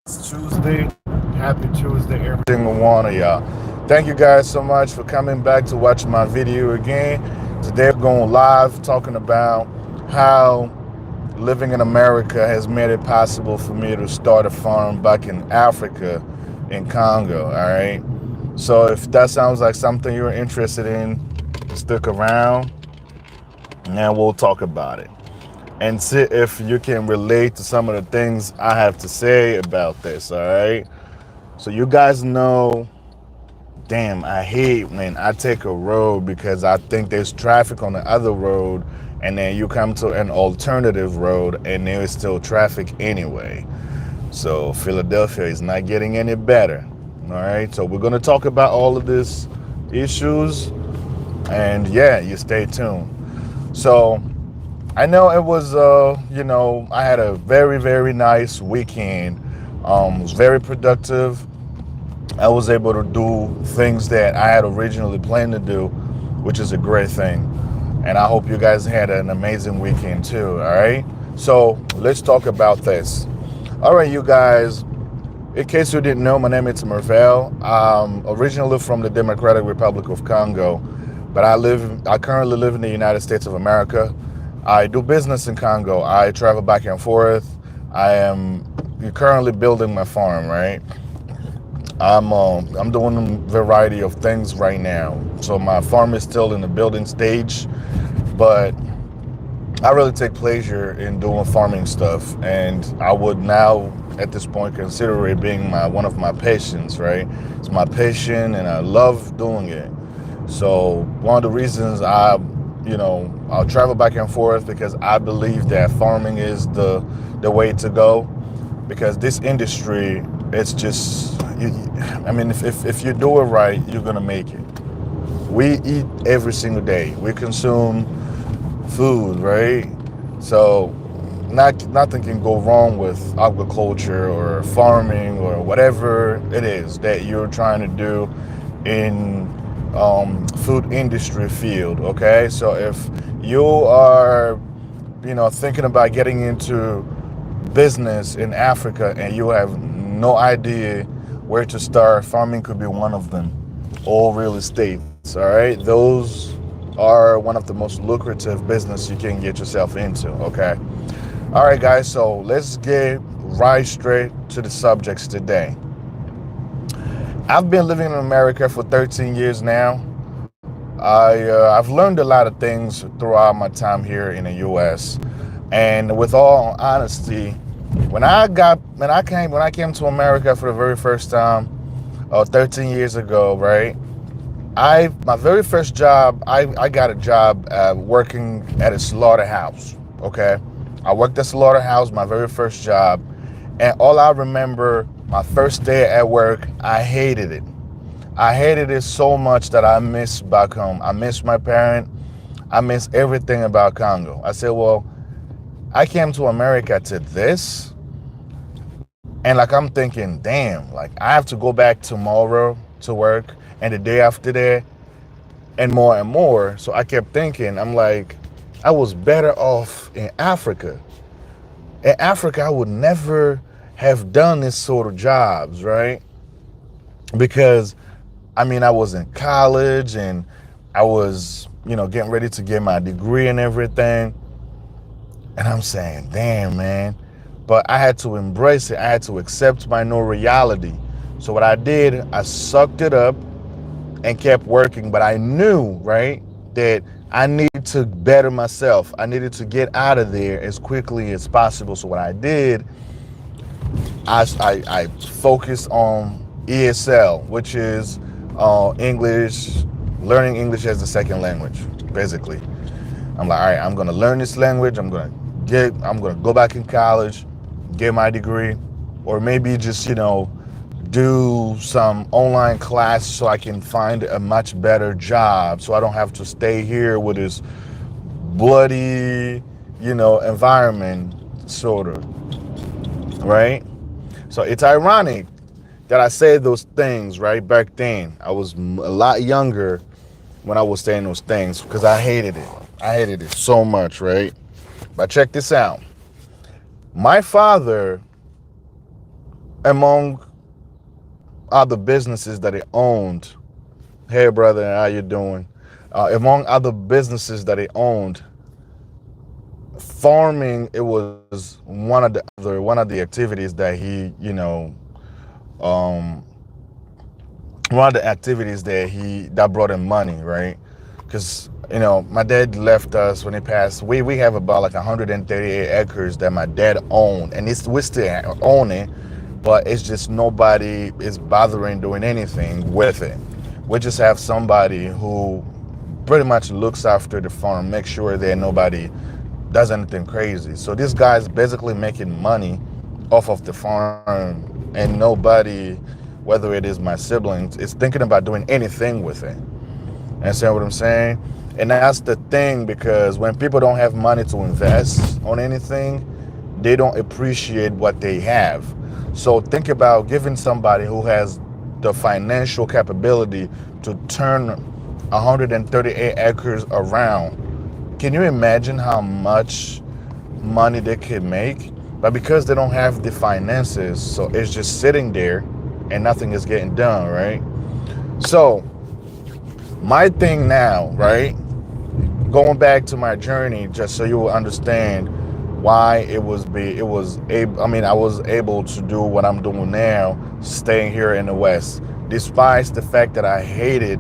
It's Tuesday. Happy Tuesday, every single one of y'all. Thank you guys so much for coming back to watch my video again. Today we're going live talking about how living in America has made it possible for me to start a farm back in Africa, in Congo. All right. So if that sounds like something you're interested in, stick around and we'll talk about it and see if you can relate to some of the things I have to say about this. All right. So you guys know, damn, I hate when I take a road because I think there's traffic on the other road, and then you come to an alternative road and there is still traffic anyway. So Philadelphia is not getting any better. All right. So we're gonna talk about all of these issues, and yeah, you stay tuned. So I know it was, I had a very, very nice weekend. It was very productive. I was able to do things that I had originally planned to do, which is a great thing. And I hope you guys had an amazing weekend too, all right? So let's talk about this. All right, you guys, in case you didn't know, my name is Mervel. I'm originally from the Democratic Republic of Congo, but I currently live in the United States of America. I do business in Congo. I travel back and forth. I am currently building my farm, right? I'm doing a variety of things right now. So my farm is still in the building stage, but I really take pleasure in doing farming stuff, and I would now at this point consider it being one of my passions, right? It's my passion and I love doing it. So one of the reasons I'll travel back and forth because I believe that farming is the way to go, because this industry, it's just, if you do it right, you're gonna make it. We eat every single day. We consume food, right? So nothing can go wrong with agriculture or farming or whatever it is that you're trying to do in food industry field. Okay, so if you are thinking about getting into business in Africa and you have no idea where to start, farming could be one of them, or real estates. All right, those are one of the most lucrative business you can get yourself into. Okay, all right guys, so let's get right straight to the subjects today. I've been living in America for 13 years now. I've learned a lot of things throughout my time here in the U.S. And with all honesty, when I came to America for the very first time, 13 years ago, right? My very first job, I got a job working at a slaughterhouse. Okay, I worked at a slaughterhouse, my very first job, and all I remember, my first day at work, I hated it. I hated it so much that I miss back home. I miss my parent. I miss everything about Congo. I said, well, I came to America to this. And like, I'm thinking, damn, like I have to go back tomorrow to work and the day after that and more and more. So I kept thinking, I'm like, I was better off in Africa. In Africa, I would never have done this sort of jobs, right? Because I was in college and I was, getting ready to get my degree and everything. And I'm saying, damn, man. But I had to embrace it. I had to accept my new reality. So what I did, I sucked it up and kept working. But I knew, right, that I needed to better myself. I needed to get out of there as quickly as possible. So what I did, I focused on ESL, which is English, learning English as a second language, basically. I'm like, all right, I'm gonna learn this language. I'm gonna go back in college, get my degree, or maybe just do some online class so I can find a much better job, so I don't have to stay here with this bloody, environment, sort of, right? So it's ironic that I said those things right back then. I was a lot younger when I was saying those things because I hated it. I hated it so much, right? But check this out. My father among other businesses that he owned. Hey, brother, how you doing? Among other businesses that he owned, farming, it was one of the activities that he, um, one of the activities that brought him money, right? Because my dad left us when he passed. We have about like 138 acres that my dad owned, and we still own it, but it's just nobody is bothering doing anything with it. We just have somebody who pretty much looks after the farm, make sure that nobody does anything crazy. So this guy's basically making money off of the farm, and nobody, whether it is my siblings, is thinking about doing anything with it. Understand what I'm saying? And that's the thing, because when people don't have money to invest on anything, they don't appreciate what they have. So think about giving somebody who has the financial capability to turn 138 acres around. Can you imagine how much money they could make? But because they don't have the finances, so it's just sitting there and nothing is getting done, right? So my thing now, right? Going back to my journey, just so you will understand why I was able to do what I'm doing now, staying here in the West, despite the fact that I hated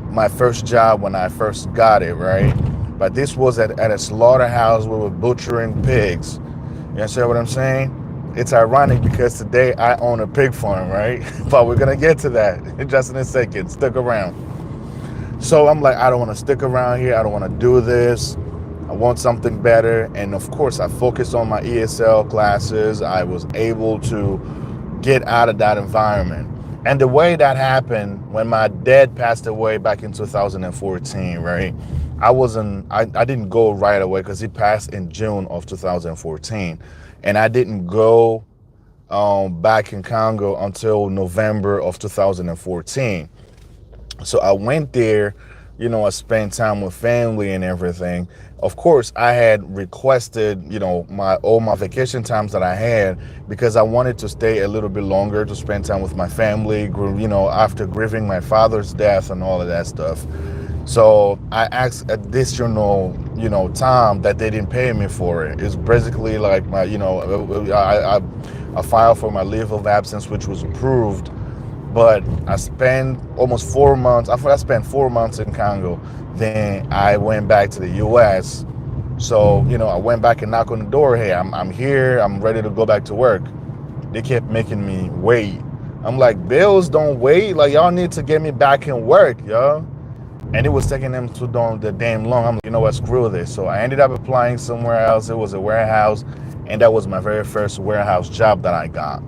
my first job when I first got it, right? But this was at a slaughterhouse. We were butchering pigs. You understand what I'm saying? It's ironic because today I own a pig farm, right? But we're gonna get to that in just in a second. Stick around. So I'm like, I don't want to stick around here. I don't want to do this. I want something better. And of course, I focused on my ESL classes. I was able to get out of that environment. And the way that happened when my dad passed away back in 2014, right? I didn't go right away because he passed in June of 2014. And I didn't go back in Congo until November of 2014. So I went there, I spent time with family and everything. Of course, I had requested, all my vacation times that I had, because I wanted to stay a little bit longer to spend time with my family, after grieving my father's death and all of that stuff. So I asked additional, time that they didn't pay me for it. It's basically like my, I filed for my leave of absence, which was approved. But I spent almost 4 months. I spent 4 months in Congo. Then I went back to the U.S. So, I went back and knocked on the door. Hey, I'm here. I'm ready to go back to work. They kept making me wait. I'm like, bills don't wait. Like, y'all need to get me back in work, yo. And it was taking them too damn long. I'm like, you know what, screw this. So I ended up applying somewhere else. It was a warehouse. And that was my very first warehouse job that I got.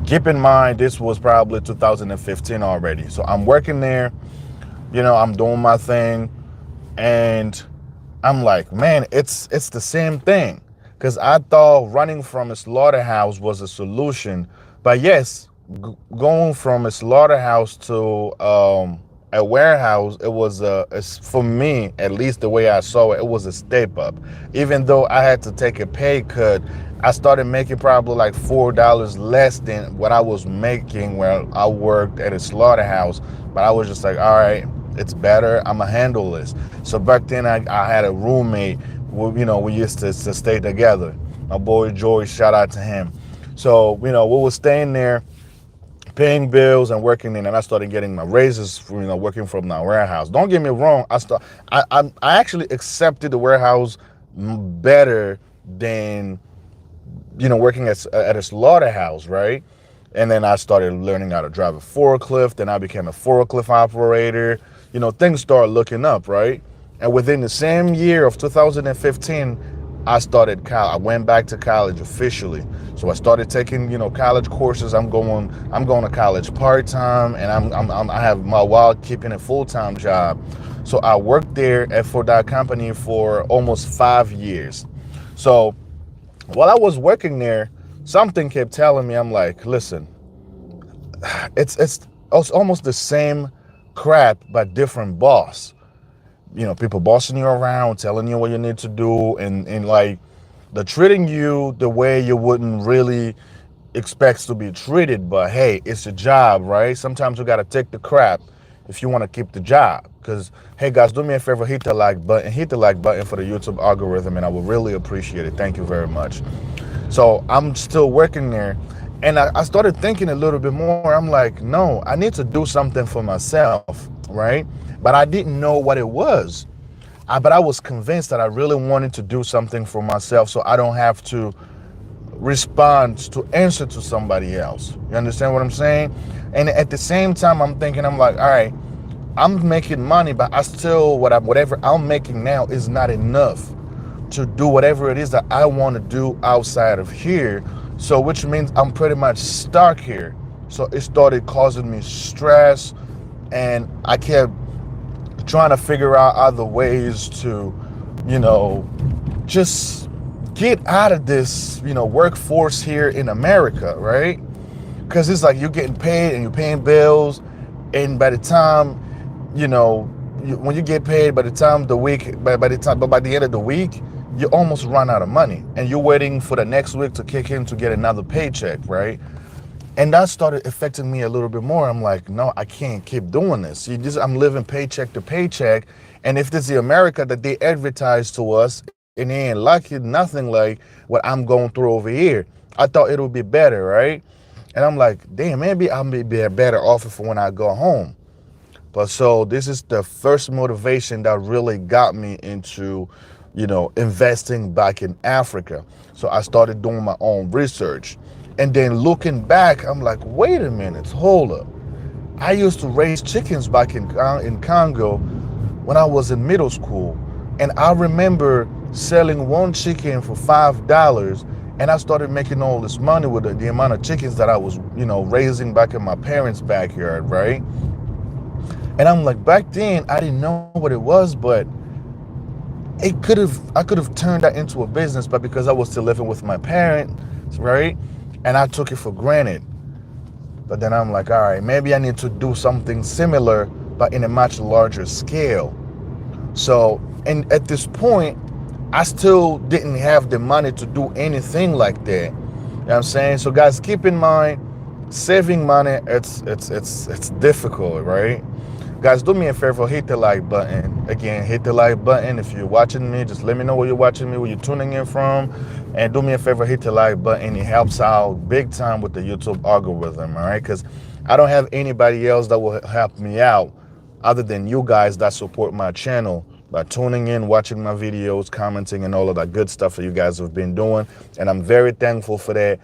Keep in mind, this was probably 2015 already. So I'm working there, I'm doing my thing. And I'm like, man, it's the same thing. Because I thought running from a slaughterhouse was a solution. But yes, going from a slaughterhouse to a warehouse, for me, at least the way I saw it, it was a step up. Even though I had to take a pay cut, I started making probably like $4 less than what I was making when I worked at a slaughterhouse. But I was just like, all right, it's better. I'm going to handle this. So back then I had a roommate. We used to stay together. My boy Joy, shout out to him. So, we were staying there, paying bills and working in, and I started getting my raises, working from the warehouse. Don't get me wrong. I actually accepted the warehouse better than working at a slaughterhouse, right? And then I started learning how to drive a forklift. Then I became a forklift operator. Things started looking up, right? And within the same year of 2015, I went back to college officially. So I started taking, college courses. I'm going to college part-time, and I have my while keeping a full-time job. So I worked there for that company for almost 5 years. So while I was working there, something kept telling me, I'm like, listen, it's almost the same crap, but different boss. People bossing you around, telling you what you need to do, and like they're treating you the way you wouldn't really expects to be treated, but hey, it's a job, right? Sometimes you got to take the crap if you want to keep the job. Because, hey guys, do me a favor, hit the like button for the YouTube algorithm, and I would really appreciate it. Thank you very much. So I'm still working there, and I started thinking a little bit more. I'm like, no, I need to do something for myself, right? But I didn't know what it was. But I was convinced that I really wanted to do something for myself, so I don't have to respond to answer to somebody else. You understand what I'm saying? And at the same time, I'm thinking, I'm like, all right, I'm making money, but I still, whatever I'm making now is not enough to do whatever it is that I want to do outside of here. So which means I'm pretty much stuck here. So it started causing me stress, and I kept trying to figure out other ways to, you know, just get out of this, workforce here in America, right? Because it's like you're getting paid and you're paying bills, and by the time, when you get paid, by the time the week, by the end of the week, you almost run out of money, and you're waiting for the next week to kick in to get another paycheck, right? And that started affecting me a little bit more. I'm like, no, I can't keep doing this. I'm living paycheck to paycheck. And if this is the America that they advertise to us, and they ain't nothing like what I'm going through over here, I thought it would be better, right? And I'm like, damn, maybe I'll be better off for when I go home. But so this is the first motivation that really got me into, investing back in Africa. So I started doing my own research. And then looking back, I'm like, wait a minute, hold up. I used to raise chickens back in Congo when I was in middle school. And I remember selling one chicken for $5, and I started making all this money with the amount of chickens that I was, raising back in my parents' backyard, right? And I'm like, back then, I didn't know what it was, but I could have turned that into a business, but because I was still living with my parents, right? And I took it for granted. But then I'm like, all right, maybe I need to do something similar, but in a much larger scale. So, and at this point, I still didn't have the money to do anything like that. You know what I'm saying? So guys, keep in mind, saving money, it's difficult, right? Guys, do me a favor, hit the like button. Again, hit the like button. If you're watching me, just let me know where you're watching me, where you're tuning in from. And do me a favor, hit the like button. It helps out big time with the YouTube algorithm, all right? Because I don't have anybody else that will help me out other than you guys that support my channel by tuning in, watching my videos, commenting, and all of that good stuff that you guys have been doing. And I'm very thankful for that.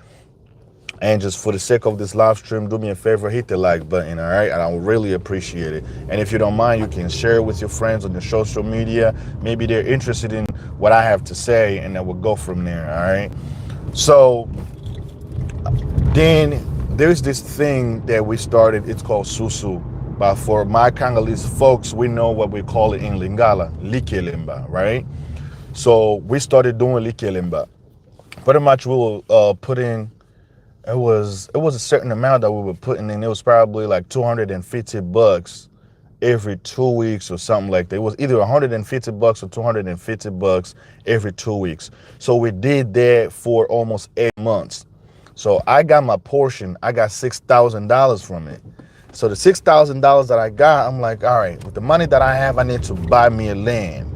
And just for the sake of this live stream, do me a favor, hit the like button, all right? And I would really appreciate it. And if you don't mind, you can share it with your friends on your social media. Maybe they're interested in what I have to say, and then we'll go from there, all right? So then there's this thing that we started. It's called Susu. But for my Congolese folks, we know what we call it in Lingala, Likelemba, right? So we started doing Likelemba. Pretty much we will put in, it was a certain amount that we were putting in. It was probably like $250 every 2 weeks or something like that. It was either $150 or $250 every 2 weeks. So we did that for almost 8 months. So I got my portion. I got $6,000 from it. So the $6,000 that I got, I'm like, all right, with the money that I have, I need to buy me a land.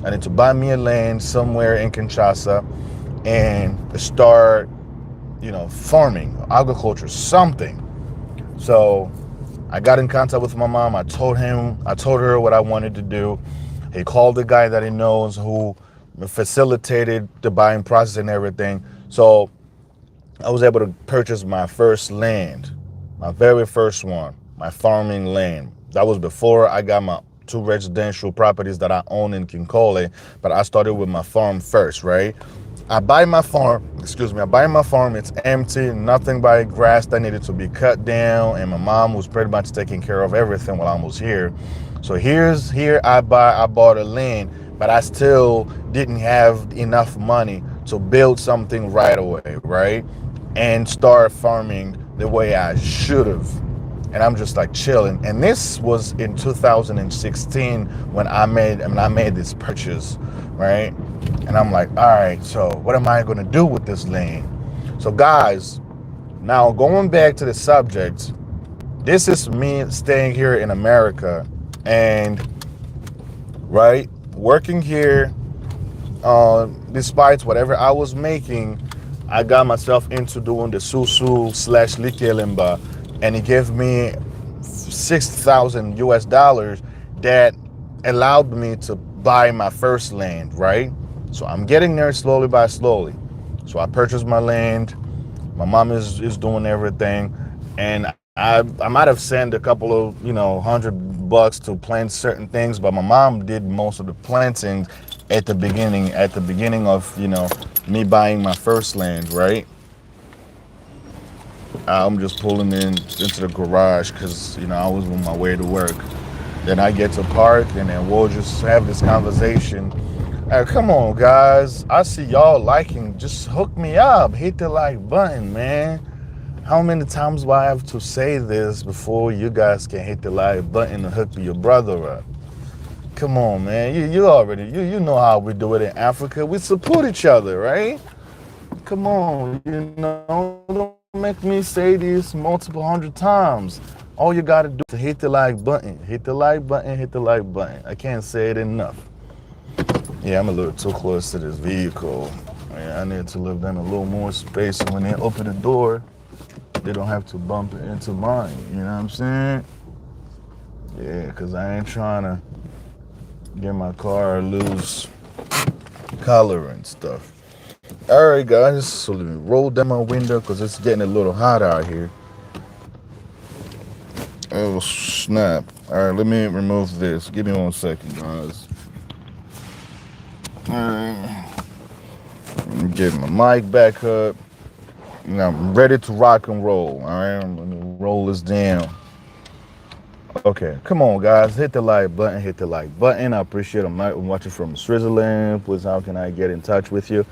I need to buy me a land somewhere in Kinshasa and start, farming, agriculture, something. So I got in contact with my mom. I told her what I wanted to do. He called the guy that he knows who facilitated the buying process and everything. So I was able to purchase my first land, my very first one, my farming land. That was before I got my 2 residential properties that I own in Kinkole, but I started with my farm first, right? I buy my farm, it's empty, nothing but grass that needed to be cut down, and my mom was pretty much taking care of everything while I was here. So here I bought a land, but I still didn't have enough money to build something right away, right? And start farming the way I should have. And I'm just like chilling. And this was in 2016 when I made this purchase, right? And I'm like, all right, so what am I going to do with this land? So guys, Now, going back to the subject, this is me staying here in America and, right, working here. Despite whatever I was making, I got myself into doing the susu slash likelemba, and it gave me 6,000 US dollars that allowed me to buy my first land, right? So I'm getting there slowly by slowly. So I purchased my land. My mom is doing everything, and I might have sent a couple of $100 to plant certain things, but my mom did most of the plantings at the beginning of me buying my first land, right? I'm just pulling into the garage because I was on my way to work. Then I get to park, and then we'll just have this conversation. Come on, guys. I see y'all liking. Just hook me up. Hit the like button, man. How many times do I have to say this before you guys can hit the like button and hook your brother up? Come on, man. You already, you know how we do it in Africa. We support each other, right? Come on, don't make me say this multiple hundred times. All you gotta do is hit the like button. Hit the like button, hit the like button. I can't say it enough. Yeah, I'm a little too close to this vehicle. Yeah, I need to leave them a little more space so when they open the door, they don't have to bump it into mine. You know what I'm saying? Yeah, because I ain't trying to get my car lose color and stuff. All right, guys, so let me roll down my window because it's getting a little hot out here. Oh, snap. All right, let me remove this. Give me 1 second, guys. All right. I'm getting my mic back up. I'm ready to rock and roll. All right, let me roll this down. Okay, come on, guys. Hit the like button. Hit the like button. I appreciate it. I'm watching from Switzerland. Please, how can I get in touch with you?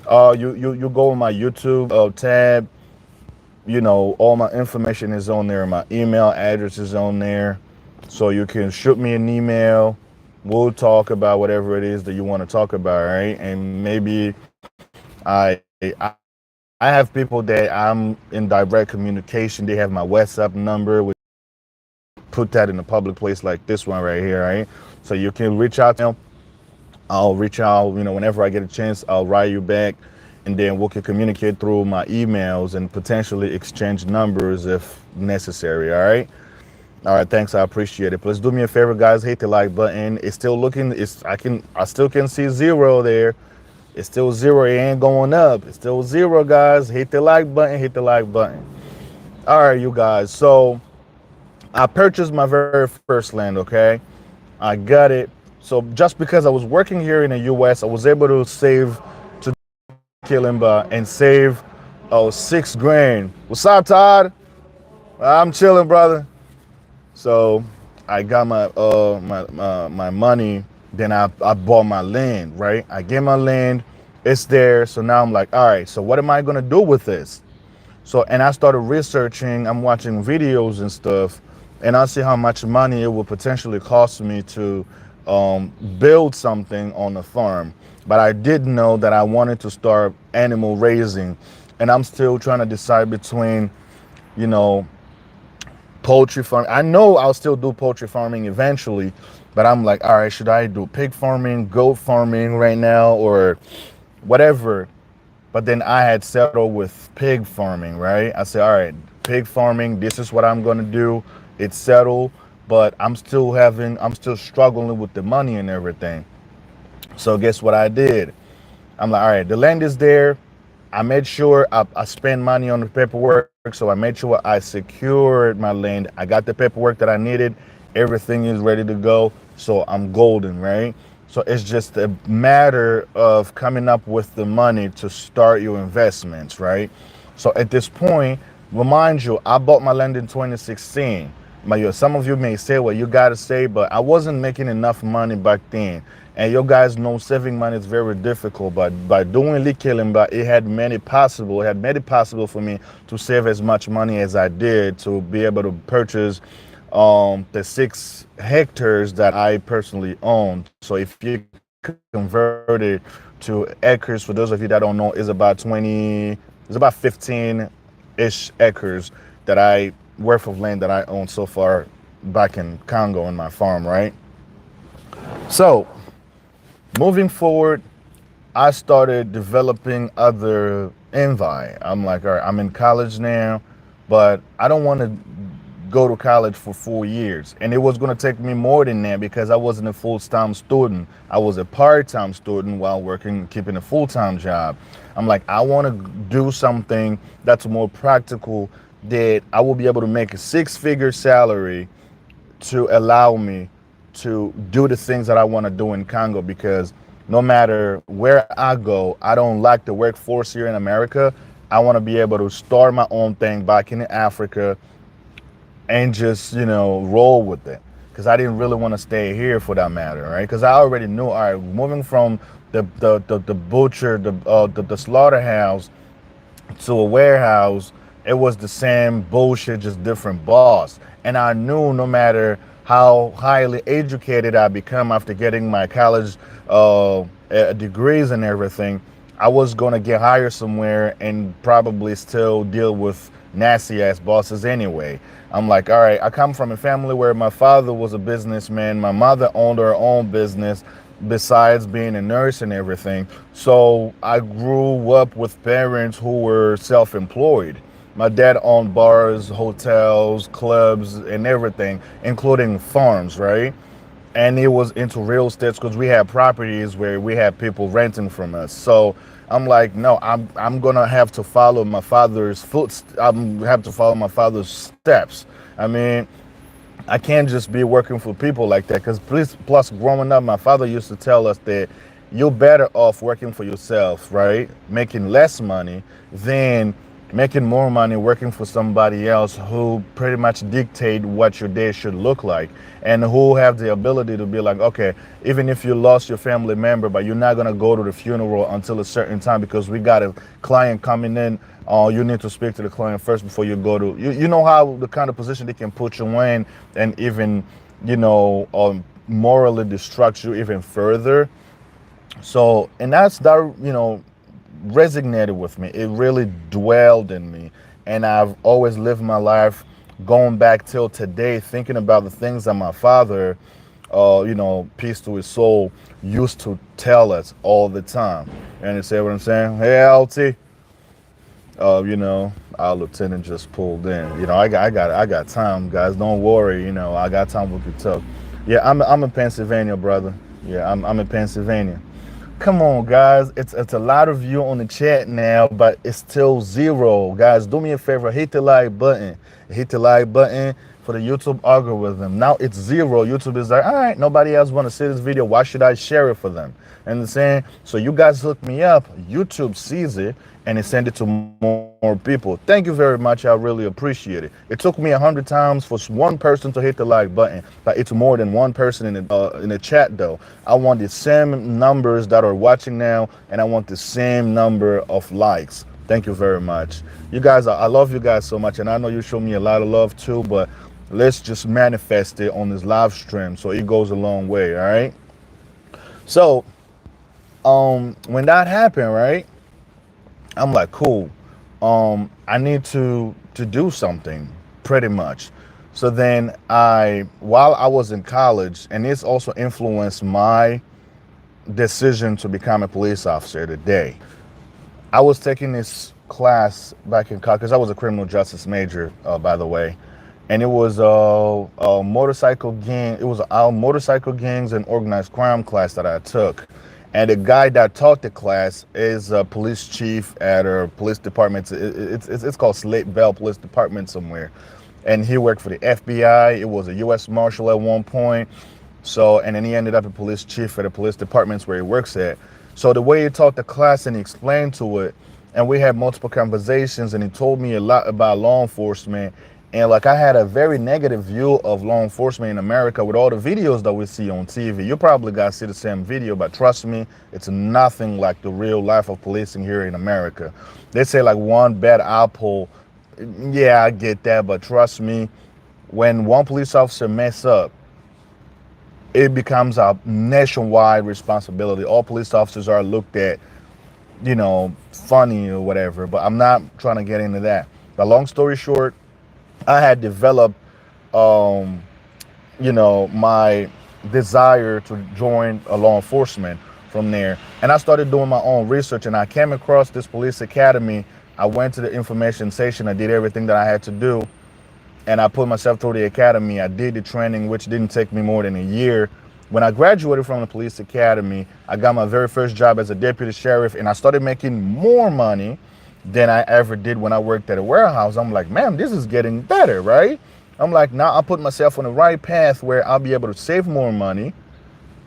You go on my YouTube tab. All my information is on there. My email address is on there, so you can shoot me an email. We'll talk about whatever it is that you want to talk about, right? And maybe I have people that I'm in direct communication. They have my WhatsApp number. We put that in a public place like this one right here, right? So you can reach out to them. I'll reach out, whenever I get a chance, I'll write you back, and then we can communicate through my emails and potentially exchange numbers if necessary, all right? All right, thanks, I appreciate it. Please do me a favor, guys, hit the like button. It's still looking, I still can see 0 there. It's still 0, it ain't going up. It's still 0, guys. Hit the like button, hit the like button. All right, you guys, so I purchased my very first land, okay? I got it. So just because I was working here in the US, I was able to save to Kilimba and save 6 grand. What's up, Todd? I'm chilling, brother. So I got my money. Then I bought my land, right? I get my land. It's there. So now I'm like, all right, so what am I gonna do with this? So, and I started researching, I'm watching videos and stuff, and I see how much money it would potentially cost me to build something on the farm. But I did know that I wanted to start animal raising, and I'm still trying to decide between, poultry farm. I know I'll still do poultry farming eventually, but I'm like, all right, should I do pig farming, goat farming right now, or whatever? But then I had settled with pig farming, right? I said, all right, pig farming, this is what I'm going to do. It's settled, but I'm still struggling with the money and everything. So guess what I did? I'm like, all right, the land is there. I made sure I spent money on the paperwork. So I made sure I secured my land. I got the paperwork that I needed. Everything is ready to go. So I'm golden, right? So it's just a matter of coming up with the money to start your investments, right? So at this point, remind you, I bought my land in 2016. Some of you may say, well, you got to say, but I wasn't making enough money back then. And you guys know saving money is very difficult, but by doing Likilimba, it made it possible for me to save as much money as I did to be able to purchase the 6 hectares that I personally own. So if you convert it to acres, for those of you that don't know, it's about 15 ish acres that I worth of land that I own so far back in Congo in my farm, right? So moving forward, I started developing other envy. I'm like, all right, I'm in college now, but I don't want to go to college for 4 years. And it was going to take me more than that because I wasn't a full-time student. I was a part-time student while working, keeping a full-time job. I'm like, I want to do something that's more practical, that I will be able to make a six-figure salary to allow me to do the things that I want to do in Congo, because no matter where I go, I don't like the workforce here in America. I want to be able to start my own thing back in Africa and just, roll with it. Because I didn't really want to stay here for that matter, right? Because I already knew, all right, moving from the butcher, the slaughterhouse to a warehouse, it was the same bullshit, just different boss. And I knew no matter how highly educated I become after getting my college degrees and everything, I was gonna get hired somewhere and probably still deal with nasty ass bosses anyway. I'm like, all right, I come from a family where my father was a businessman, my mother owned her own business besides being a nurse and everything. So I grew up with parents who were self-employed. My dad owned bars, hotels, clubs, and everything, including farms, right? And he was into real estate because we had properties where we had people renting from us. So I'm like, no, I'm gonna have to follow my father's I'm have to follow my father's steps. I mean, I can't just be working for people like that. Because plus, growing up, my father used to tell us that you're better off working for yourself, right? Making less money than making more money working for somebody else who pretty much dictate what your day should look like, and who have the ability to be like, okay, even if you lost your family member, but you're not going to go to the funeral until a certain time because we got a client coming in. You need to speak to the client first before you go to, you know how the kind of position they can put you in, and even, morally destruct you even further. So, and that resonated with me. It really dwelled in me. And I've always lived my life going back till today, thinking about the things that my father, peace to his soul, used to tell us all the time. And you see what I'm saying? Hey, LT. Our lieutenant just pulled in. I got time, guys. Don't worry. I got time with the talk. Yeah, I'm in Pennsylvania, brother. Yeah, I'm in Pennsylvania. Come on, guys. It's a lot of you on the chat now, but it's still zero. Guys, do me a favor. Hit the like button. Hit the like button for the YouTube algorithm. Now it's zero. YouTube is like, all right, nobody else want to see this video. Why should I share it for them? And the same. So you guys hook me up. YouTube sees it and it send it to more people. Thank you very much. I really appreciate it. It took me 100 times for one person to hit the like button, but it's more than one person in the chat though. I want the same numbers that are watching now, and I want the same number of likes. Thank you very much. You guys, I love you guys so much, and I know you show me a lot of love too, but let's just manifest it on this live stream so it goes a long way, all right? So, when that happened, right, I'm like, cool. I need to do something, pretty much. So then while I was in college, and this also influenced my decision to become a police officer today. I was taking this class back in college because I was a criminal justice major, by the way, and it was a motorcycle gang. It was a motorcycle gangs and organized crime class that I took. And the guy that taught the class is a police chief at a police department. It's called Slate Bell Police Department somewhere. And he worked for the FBI. It was a U.S. Marshal at one point. So, and then he ended up a police chief at the police departments where he works at. So the way he taught the class and he explained to it, and we had multiple conversations, and he told me a lot about law enforcement. And like, I had a very negative view of law enforcement in America with all the videos that we see on TV. You probably guys see the same video, but trust me, it's nothing like the real life of policing here in America. They say like one bad apple. Yeah, I get that, but trust me, when one police officer mess up, it becomes a nationwide responsibility. All police officers are looked at, funny or whatever, but I'm not trying to get into that. But long story short, I had developed, um, my desire to join a law enforcement from there. And I started doing my own research, and I came across this police academy. I went to the information station. I did everything that I had to do, and I put myself through the academy. I did the training, which didn't take me more than a year. When I graduated from the police academy, I got my very first job as a deputy sheriff, and I started making more money than I ever did when I worked at a warehouse. I'm like, man, this is getting better, right? I'm like, now I put myself on the right path where I'll be able to save more money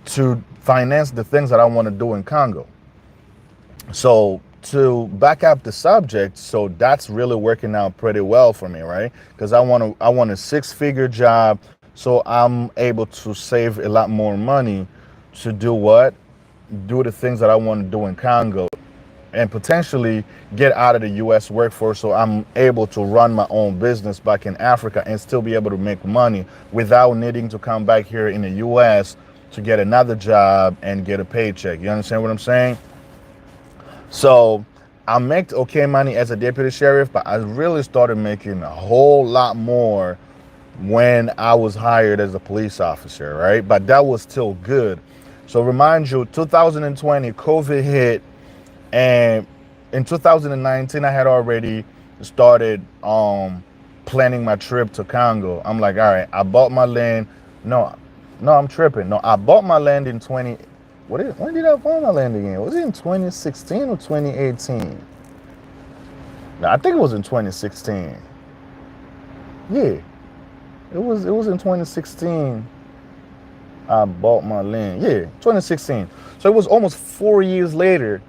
to finance the things that I want to do in Congo. So to back up the subject, so that's really working out pretty well for me, right? Because I want a six-figure job, so I'm able to save a lot more money to do what? Do the things that I want to do in Congo, and potentially get out of the US workforce, so I'm able to run my own business back in Africa and still be able to make money without needing to come back here in the US to get another job and get a paycheck. You understand what I'm saying? So I make okay money as a deputy sheriff, but I really started making a whole lot more when I was hired as a police officer, right? But that was still good. So remind you, 2020, COVID hit, and in 2019, I had already started planning my trip to Congo. I'm like, all right, I bought my land. No, I'm tripping. No, I bought my land in when did I buy my land again? Was it in 2016 or 2018? No, I think it was in 2016. Yeah, it was in 2016. I bought my land. Yeah, 2016. So it was almost 4 years later.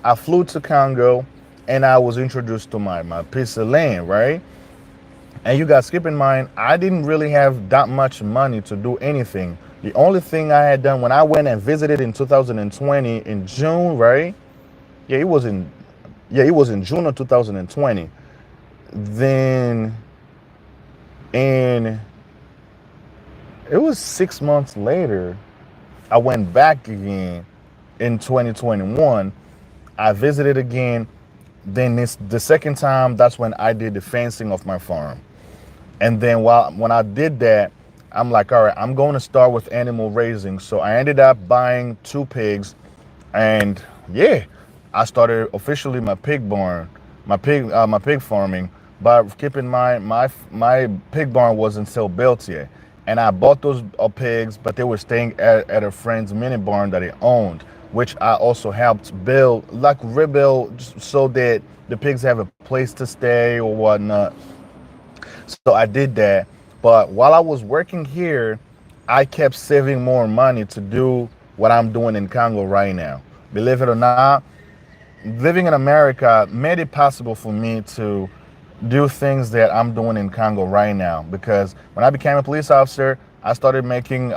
I flew to Congo, and I was introduced to my piece of land, right? And you guys keep in mind, I didn't really have that much money to do anything. The only thing I had done when I went and visited in 2020 in June, right? It was in June of 2020. Then it was 6 months later, I went back again in 2021. I visited again. Then the second time, that's when I did the fencing of my farm. And then when I did that, I'm like, all right, I'm going to start with animal raising. So I ended up buying 2 pigs, and yeah, I started officially my pig barn, my pig farming. But keep in mind, my pig barn wasn't still built yet, and I bought those pigs, but they were staying at a friend's mini barn that he owned, which I also helped build, like rebuild, so that the pigs have a place to stay or whatnot. So I did that. But while I was working here, I kept saving more money to do what I'm doing in Congo right now. Believe it or not, living in America made it possible for me to do things that I'm doing in Congo right now. Because when I became a police officer, I started making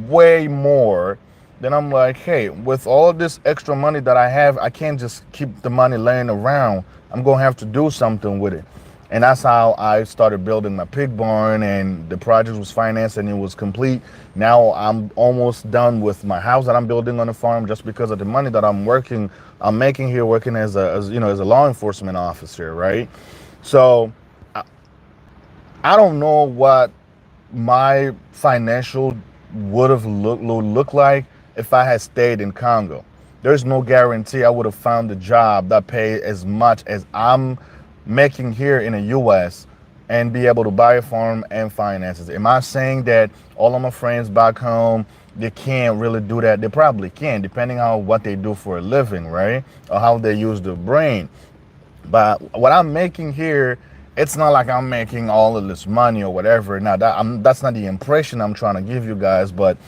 way more. Then I'm like, hey, with all of this extra money that I have, I can't just keep the money laying around. I'm going to have to do something with it. And that's how I started building my pig barn, and the project was financed and it was complete. Now I'm almost done with my house that I'm building on the farm, just because of the money that I'm making here, working as a law enforcement officer, right? So I don't know what my financial would have looked like if I had stayed in Congo. There's no guarantee I would have found a job that paid as much as I'm making here in the US and be able to buy a farm and finances. Am I saying that all of my friends back home, they can't really do that? They probably can, depending on what they do for a living, right? Or how they use their brain. But what I'm making here, it's not like I'm making all of this money or whatever. Now, that's not the impression I'm trying to give you guys. But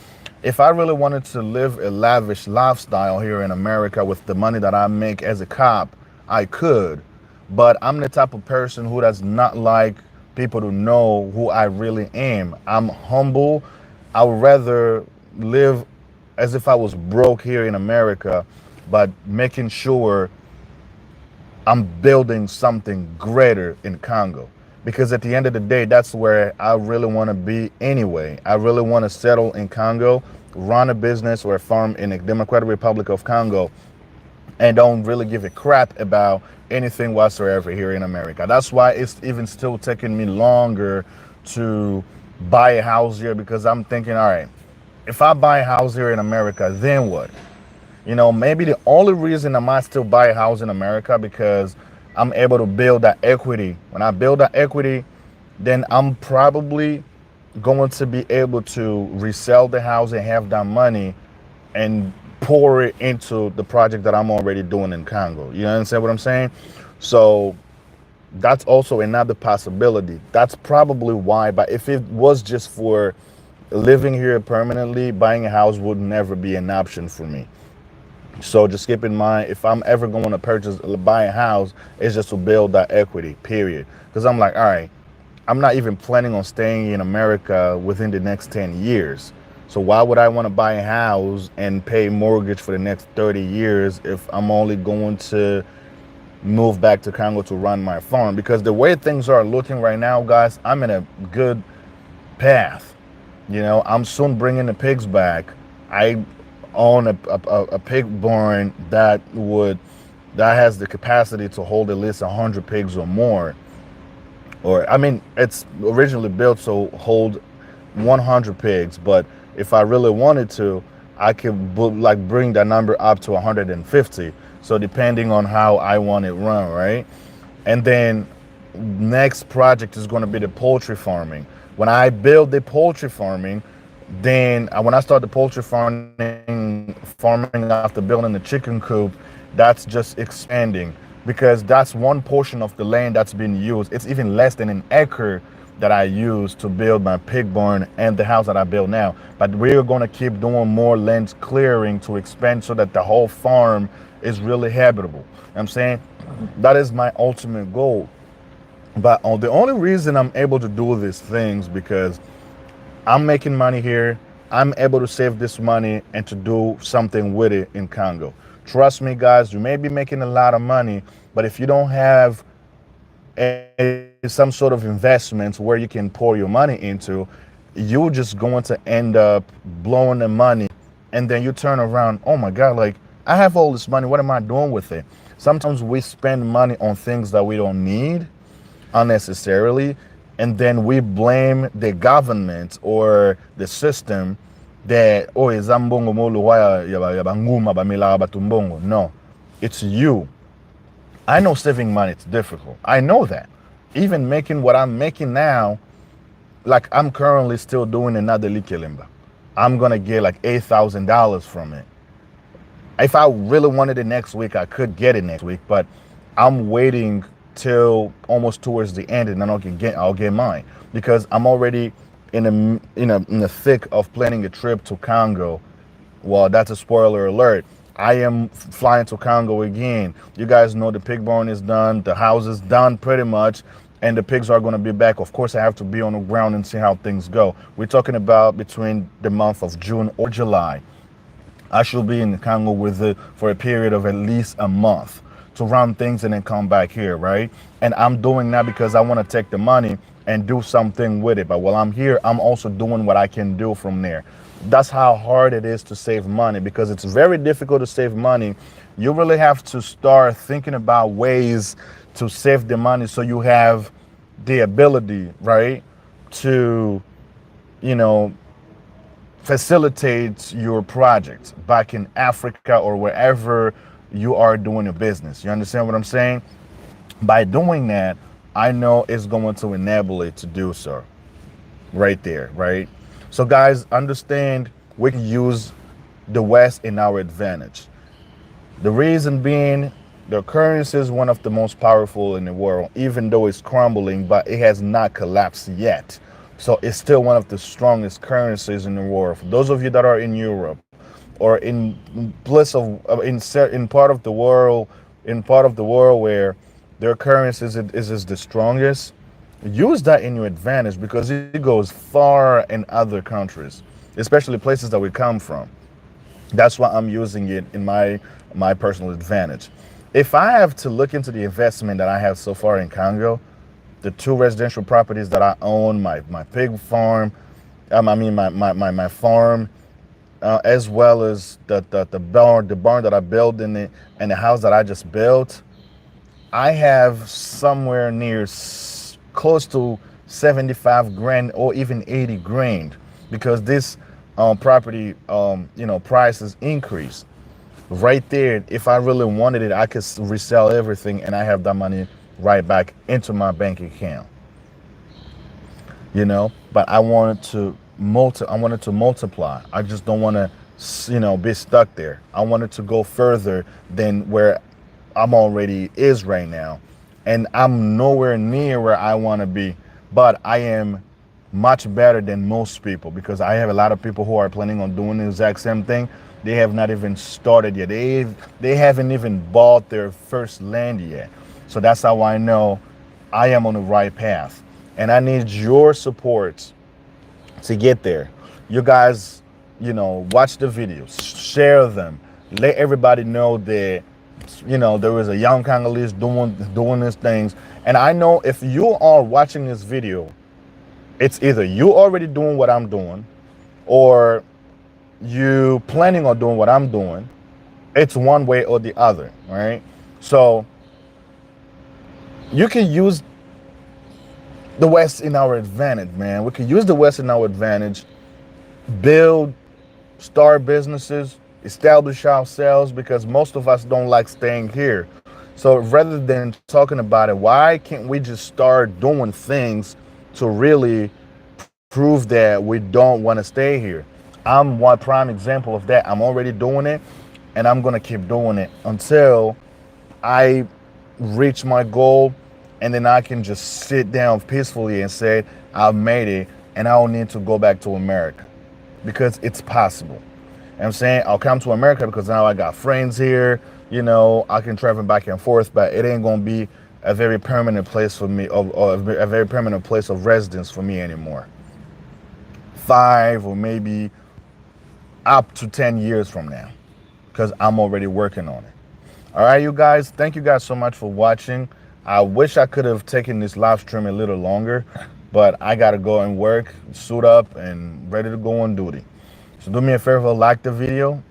if I really wanted to live a lavish lifestyle here in America with the money that I make as a cop, I could. But I'm the type of person who does not like people to know who I really am. I'm humble. I would rather live as if I was broke here in America, but making sure I'm building something greater in Congo. Because at the end of the day, that's where I really want to be anyway. I really want to settle in Congo, run a business or a farm in the Democratic Republic of Congo, and don't really give a crap about anything whatsoever here in America. That's why it's even still taking me longer to buy a house here, because I'm thinking, all right, if I buy a house here in America, then what? Maybe the only reason I might still buy a house in America because I'm able to build that equity. When I build that equity, then I'm probably going to be able to resell the house and have that money and pour it into the project that I'm already doing in Congo. You understand what I'm saying? So that's also another possibility. That's probably why. But if it was just for living here permanently, buying a house would never be an option for me. So just keep in mind, if I'm ever going to buy a house, it's just to build that equity, period. Because I'm like, all right, I'm not even planning on staying in America within the next 10 years. So why would I want to buy a house and pay mortgage for the next 30 years if I'm only going to move back to Congo to run my farm? Because the way things are looking right now, guys, I'm in a good path. I'm soon bringing the pigs back. I own a pig barn that has the capacity to hold at least 100 pigs or more. Or, I mean, it's originally built to hold 100 pigs, but if I really wanted to, I could bring that number up to 150. So depending on how I want it run, right? And then next project is going to be the poultry farming. When I build the poultry farming, then when I start the poultry farming after building the chicken coop, that's just expanding, because that's one portion of the land that's been used. It's even less than an acre that I use to build my pig barn and the house that I build now. But we're going to keep doing more land clearing to expand so that the whole farm is really habitable. I'm saying that is my ultimate goal. But the only reason I'm able to do these things because I'm making money here. I'm able to save this money and to do something with it in Congo. Trust me, guys, you may be making a lot of money, but if you don't have some sort of investments where you can pour your money into, you're just going to end up blowing the money. And then you turn around, oh my God, like, I have all this money. What am I doing with it? Sometimes we spend money on things that we don't need unnecessarily, and then we blame the government or the system that, oh, izambongo molo waya yabanguma bamila batumbongo. No, it's you. I know saving money is difficult. I know that. Even making what I'm making now, like I'm currently still doing another Likelimba. I'm gonna get like $8,000 from it. If I really wanted it next week, I could get it next week, but I'm waiting till almost towards the end, and then I'll get mine, because I'm already in the thick of planning a trip to Congo. Well, that's a spoiler alert. I am flying to Congo again. You guys know the pig barn is done, the house is done pretty much, and the pigs are going to be back. Of course, I have to be on the ground and see how things go. We're talking about between the month of June or July. I should be in Congo with it for a period of at least a month to run things and then come back here, right? And I'm doing that because I want to take the money and do something with it. But while I'm here, I'm also doing what I can do from there. That's how hard it is to save money, because it's very difficult to save money. You really have to start thinking about ways to save the money so you have the ability, right, to, facilitate your project back in Africa or wherever you are doing a business. You understand what I'm saying? By doing that, I know it's going to enable it to do so. Right there, right? So guys, understand we can use the West in our advantage. The reason being, the currency is one of the most powerful in the world, even though it's crumbling, but it has not collapsed yet. So it's still one of the strongest currencies in the world. For those of you that are in Europe or in part of the world where their currency is the strongest, use that in your advantage, because it goes far in other countries, especially places that we come from. That's why I'm using it in my personal advantage. If I have to look into the investment that I have so far in Congo, the 2 residential properties that I own, my pig farm, my farm, as well as the barn that I built in it, and the house that I just built, I have somewhere near close to 75 grand or even 80 grand, because this property, prices increase. Right there, if I really wanted it, I could resell everything and I have that money right back into my bank account. But I wanted to multiply. I just don't want to, be stuck there. I wanted to go further than where I'm already is right now. And I'm nowhere near where I want to be, but I am much better than most people, because I have a lot of people who are planning on doing the exact same thing. They have not even started yet. They haven't even bought their first land yet. So that's how I know I am on the right path. And I need your support to get there. You guys, watch the videos, share them, let everybody know that there is a young Congolese doing these things. And I know if you are watching this video, it's either you already doing what I'm doing, or you planning on doing what I'm doing. It's one way or the other, right? So you can use the West in our advantage, man. We can use the West in our advantage, build, start businesses, establish ourselves, because most of us don't like staying here. So rather than talking about it, why can't we just start doing things to really prove that we don't want to stay here? I'm one prime example of that. I'm already doing it, and I'm going to keep doing it until I reach my goal, and then I can just sit down peacefully and say, I've made it, and I don't need to go back to America, because it's possible. I'm saying I'll come to America because now I got friends here, I can travel back and forth, but it ain't going to be a very permanent place for me, or a very permanent place of residence for me anymore. 5 or maybe up to 10 years from now, because I'm already working on it. All right, you guys, thank you guys so much for watching. I wish I could have taken this live stream a little longer, but I got to go and work, suit up, and ready to go on duty. So do me a favor, like the video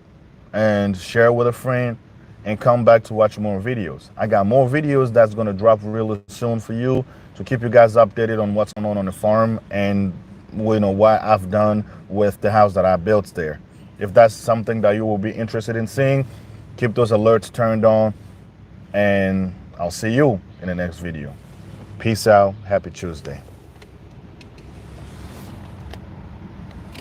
and share with a friend, and come back to watch more videos. I got more videos that's going to drop really soon for you, to keep you guys updated on what's going on the farm, and what I've done with the house that I built there. If that's something that you will be interested in seeing, keep those alerts turned on, and I'll see you in the next video. Peace out. Happy Tuesday.